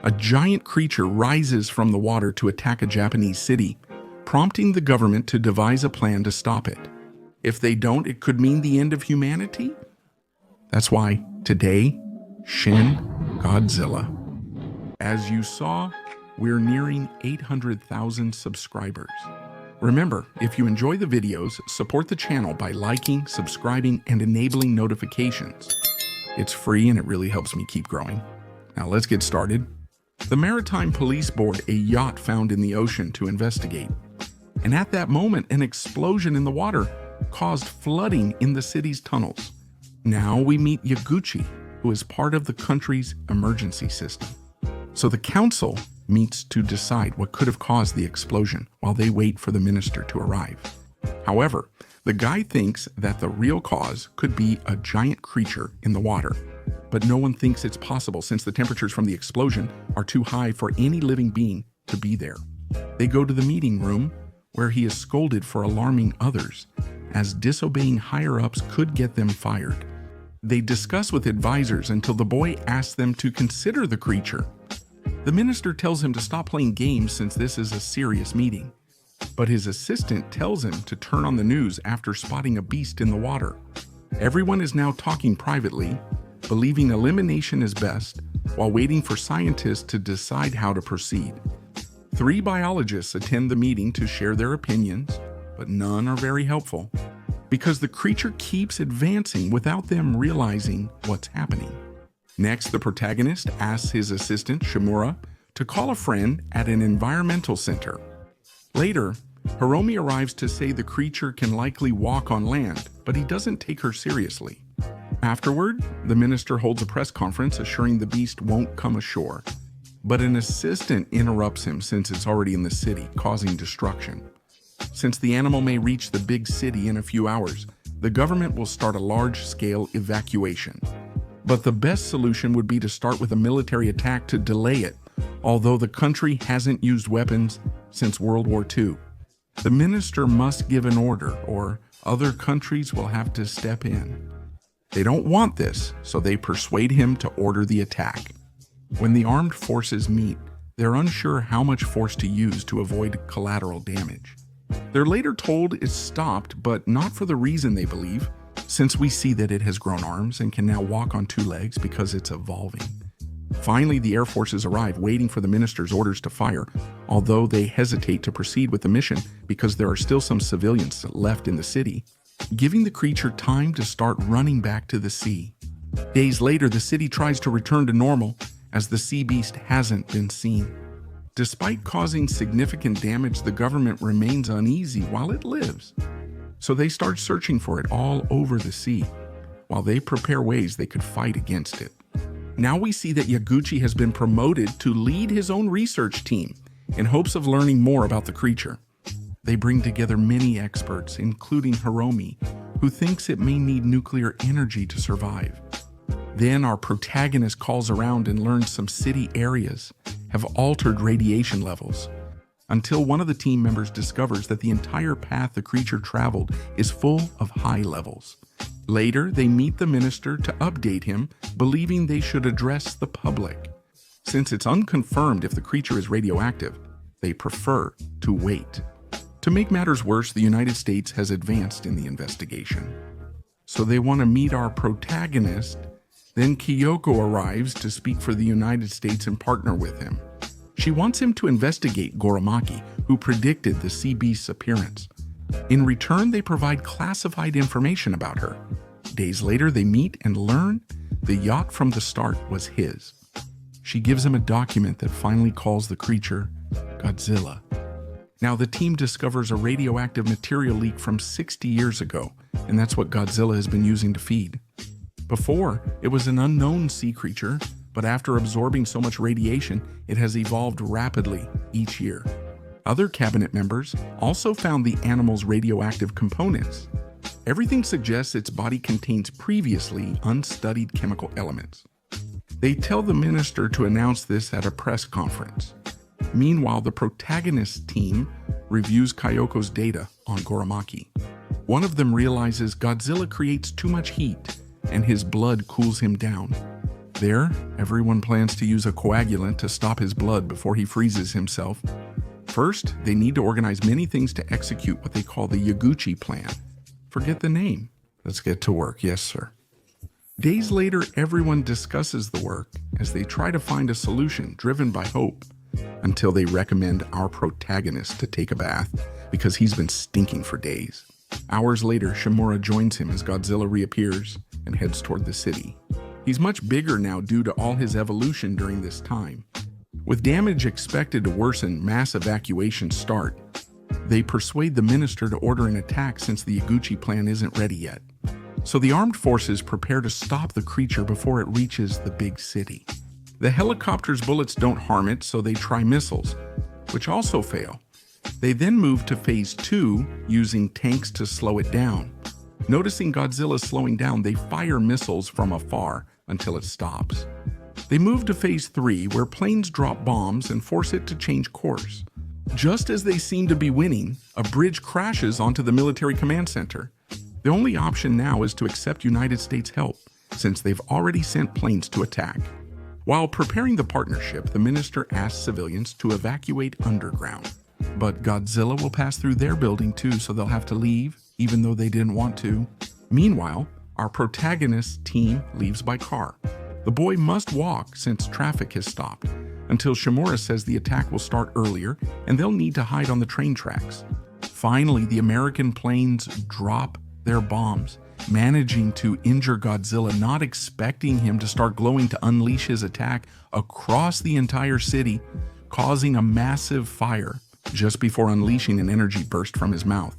a giant creature rises from the water to attack a Japanese city, prompting the government to devise a plan to stop it. If they don't, it could mean the end of humanity. That's why today, Shin Godzilla. As you saw, we're nearing 800,000 subscribers. Remember, if you enjoy the videos, support the channel by liking, subscribing, and enabling notifications. It's free and it really helps me keep growing. Now let's get started. The Maritime Police board a yacht found in the ocean to investigate. And at that moment, an explosion in the water caused flooding in the city's tunnels. Now we meet Yaguchi, who is part of the country's emergency system. So the council meets to decide what could have caused the explosion while they wait for the minister to arrive. However, the guy thinks that the real cause could be a giant creature in the water. But no one thinks it's possible since the temperatures from the explosion are too high for any living being to be there. They go to the meeting room where he is scolded for alarming others, as disobeying higher-ups could get them fired. They discuss with advisors until the boy asks them to consider the creature. The minister tells him to stop playing games since this is a serious meeting. But his assistant tells him to turn on the news after spotting a beast in the water. Everyone is now talking privately, believing elimination is best, while waiting for scientists to decide how to proceed. 3 biologists attend the meeting to share their opinions, but none are very helpful, because the creature keeps advancing without them realizing what's happening. Next, the protagonist asks his assistant, Shimura, to call a friend at an environmental center. Later, Hiromi arrives to say the creature can likely walk on land, but he doesn't take her seriously. Afterward, the minister holds a press conference assuring the beast won't come ashore. But an assistant interrupts him since it's already in the city, causing destruction. Since the animal may reach the big city in a few hours, the government will start a large-scale evacuation. But the best solution would be to start with a military attack to delay it, although the country hasn't used weapons since World War II. The minister must give an order, or other countries will have to step in. They don't want this, so they persuade him to order the attack. When the armed forces meet, they're unsure how much force to use to avoid collateral damage. They're later told it's stopped, but not for the reason they believe, since we see that it has grown arms and can now walk on 2 legs because it's evolving. Finally, the air forces arrive, waiting for the minister's orders to fire, although they hesitate to proceed with the mission because there are still some civilians left in the city, giving the creature time to start running back to the sea. Days later, the city tries to return to normal, as the sea beast hasn't been seen. Despite causing significant damage, the government remains uneasy while it lives. So they start searching for it all over the sea, while they prepare ways they could fight against it. Now we see that Yaguchi has been promoted to lead his own research team in hopes of learning more about the creature. They bring together many experts, including Hiromi, who thinks it may need nuclear energy to survive. Then our protagonist calls around and learns some city areas have altered radiation levels, until one of the team members discovers that the entire path the creature traveled is full of high levels. Later, they meet the minister to update him, believing they should address the public. Since it's unconfirmed if the creature is radioactive, they prefer to wait. To make matters worse, the United States has advanced in the investigation. So they want to meet our protagonist. Then Kyoko arrives to speak for the United States and partner with him. She wants him to investigate Goramaki, who predicted the sea beast's appearance. In return, they provide classified information about her. Days later, they meet and learn the yacht from the start was his. She gives him a document that finally calls the creature Godzilla. Now, the team discovers a radioactive material leak from 60 years ago, and that's what Godzilla has been using to feed. Before, it was an unknown sea creature, but after absorbing so much radiation, it has evolved rapidly each year. Other cabinet members also found the animal's radioactive components. Everything suggests its body contains previously unstudied chemical elements. They tell the minister to announce this at a press conference. Meanwhile, the protagonist team reviews Kyoko's data on Goramaki. One of them realizes Godzilla creates too much heat, and his blood cools him down. There, everyone plans to use a coagulant to stop his blood before he freezes himself. First, they need to organize many things to execute what they call the Yaguchi plan. Forget the name. Let's get to work, yes sir. Days later, everyone discusses the work as they try to find a solution driven by hope, until they recommend our protagonist to take a bath because he's been stinking for days. Hours later, Shimura joins him as Godzilla reappears and heads toward the city. He's much bigger now due to all his evolution during this time. With damage expected to worsen, mass evacuations start. They persuade the minister to order an attack since the Yaguchi plan isn't ready yet. So the armed forces prepare to stop the creature before it reaches the big city. The helicopter's bullets don't harm it, so they try missiles, which also fail. They then move to phase 2, using tanks to slow it down. Noticing Godzilla slowing down, they fire missiles from afar until it stops. They move to phase 3, where planes drop bombs and force it to change course. Just as they seem to be winning, a bridge crashes onto the military command center. The only option now is to accept United States help, since they've already sent planes to attack. While preparing the partnership, the minister asks civilians to evacuate underground. But Godzilla will pass through their building too, so they'll have to leave, even though they didn't want to. Meanwhile, our protagonist's team leaves by car. The boy must walk since traffic has stopped, until Shimura says the attack will start earlier and they'll need to hide on the train tracks. Finally, the American planes drop their bombs, managing to injure Godzilla, not expecting him to start glowing to unleash his attack across the entire city, causing a massive fire just before unleashing an energy burst from his mouth,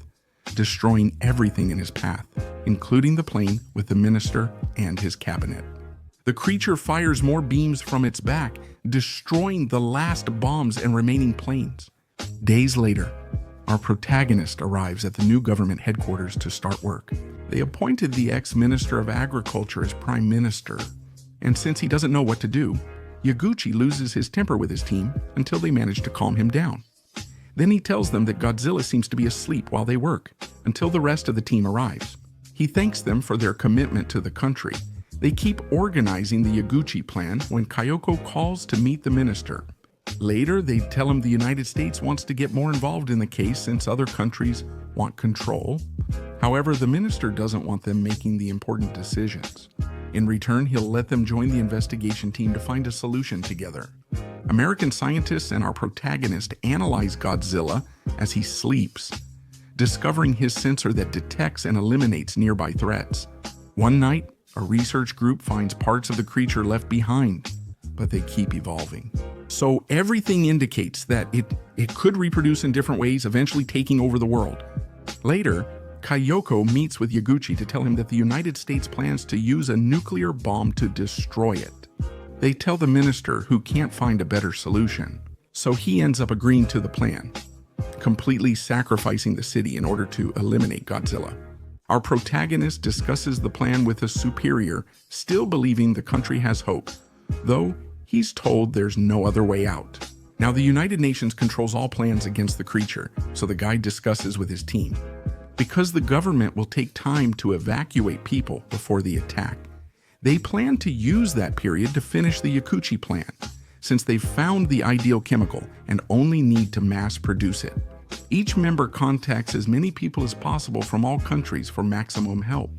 destroying everything in his path, including the plane with the minister and his cabinet. The creature fires more beams from its back, destroying the last bombs and remaining planes. Days later, our protagonist arrives at the new government headquarters to start work. They appointed the ex-minister of agriculture as prime minister, and since he doesn't know what to do, Yaguchi loses his temper with his team until they manage to calm him down. Then he tells them that Godzilla seems to be asleep while they work, until the rest of the team arrives. He thanks them for their commitment to the country. They keep organizing the Yaguchi plan when Kayoko calls to meet the minister. Later, they tell him the United States wants to get more involved in the case since other countries want control. However, the minister doesn't want them making the important decisions. In return, he'll let them join the investigation team to find a solution together. American scientists and our protagonist analyze Godzilla as he sleeps, discovering his sensor that detects and eliminates nearby threats. One night, a research group finds parts of the creature left behind, but they keep evolving. So everything indicates that it could reproduce in different ways, eventually taking over the world. Later, Kayoko meets with Yaguchi to tell him that the United States plans to use a nuclear bomb to destroy it. They tell the minister, who can't find a better solution, so he ends up agreeing to the plan, completely sacrificing the city in order to eliminate Godzilla. Our protagonist discusses the plan with a superior, still believing the country has hope, though he's told there's no other way out. Now, the United Nations controls all plans against the creature, so the guy discusses with his team. Because the government will take time to evacuate people before the attack, they plan to use that period to finish the Yaguchi plan, since they've found the ideal chemical and only need to mass produce it. Each member contacts as many people as possible from all countries for maximum help.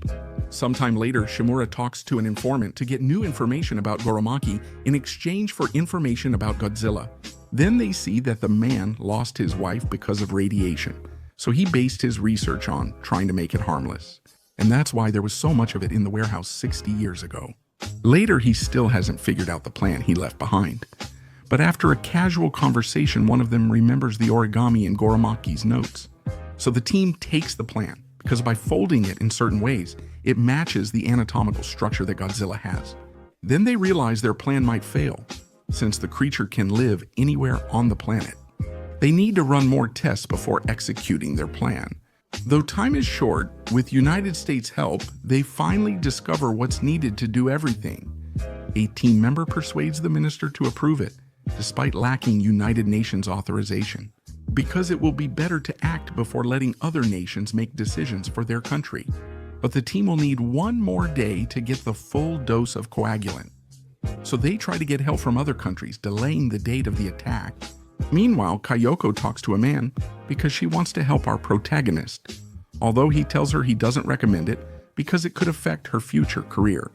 Sometime later, Shimura talks to an informant to get new information about Goromaki in exchange for information about Godzilla. Then they see that the man lost his wife because of radiation, so he based his research on trying to make it harmless. And that's why there was so much of it in the warehouse 60 years ago. Later, he still hasn't figured out the plan he left behind. But after a casual conversation, one of them remembers the origami in Goromaki's notes. So the team takes the plan, because by folding it in certain ways, it matches the anatomical structure that Godzilla has. Then they realize their plan might fail, since the creature can live anywhere on the planet. They need to run more tests before executing their plan. Though time is short, with United States help, they finally discover what's needed to do everything. A team member persuades the minister to approve it, despite lacking United Nations authorization, because it will be better to act before letting other nations make decisions for their country. But the team will need one more day to get the full dose of coagulant. So they try to get help from other countries, delaying the date of the attack. Meanwhile, Kayoko talks to a man because she wants to help our protagonist, although he tells her he doesn't recommend it because it could affect her future career.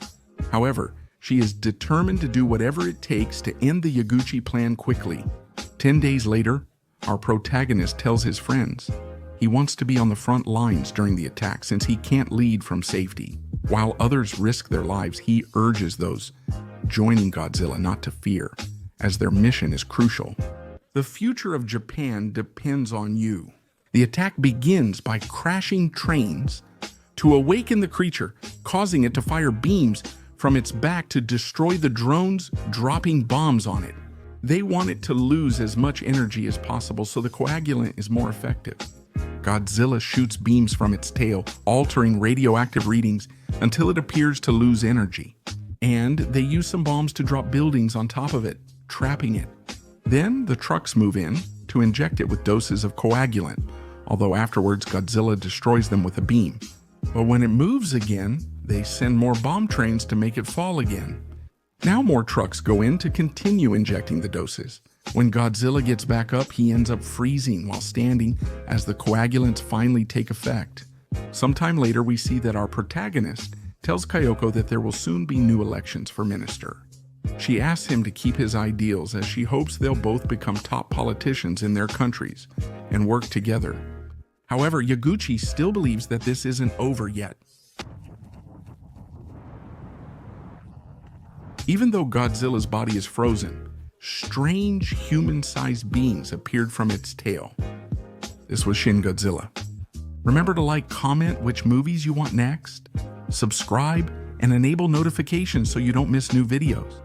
However, she is determined to do whatever it takes to end the Yaguchi plan quickly. 10 days later, our protagonist tells his friends he wants to be on the front lines during the attack since he can't lead from safety. While others risk their lives, he urges those joining Godzilla not to fear, as their mission is crucial. The future of Japan depends on you. The attack begins by crashing trains to awaken the creature, causing it to fire beams from its back to destroy the drones, dropping bombs on it. They want it to lose as much energy as possible so the coagulant is more effective. Godzilla shoots beams from its tail, altering radioactive readings until it appears to lose energy. And they use some bombs to drop buildings on top of it, trapping it. Then the trucks move in to inject it with doses of coagulant, although afterwards Godzilla destroys them with a beam. But when it moves again, they send more bomb trains to make it fall again. Now more trucks go in to continue injecting the doses. When Godzilla gets back up, he ends up freezing while standing as the coagulants finally take effect. Sometime later, we see that our protagonist tells Kayoko that there will soon be new elections for minister. She asks him to keep his ideals as she hopes they'll both become top politicians in their countries and work together. However, Yaguchi still believes that this isn't over yet. Even though Godzilla's body is frozen, strange human-sized beings appeared from its tail. This was Shin Godzilla. Remember to like, comment which movies you want next, subscribe, and enable notifications so you don't miss new videos.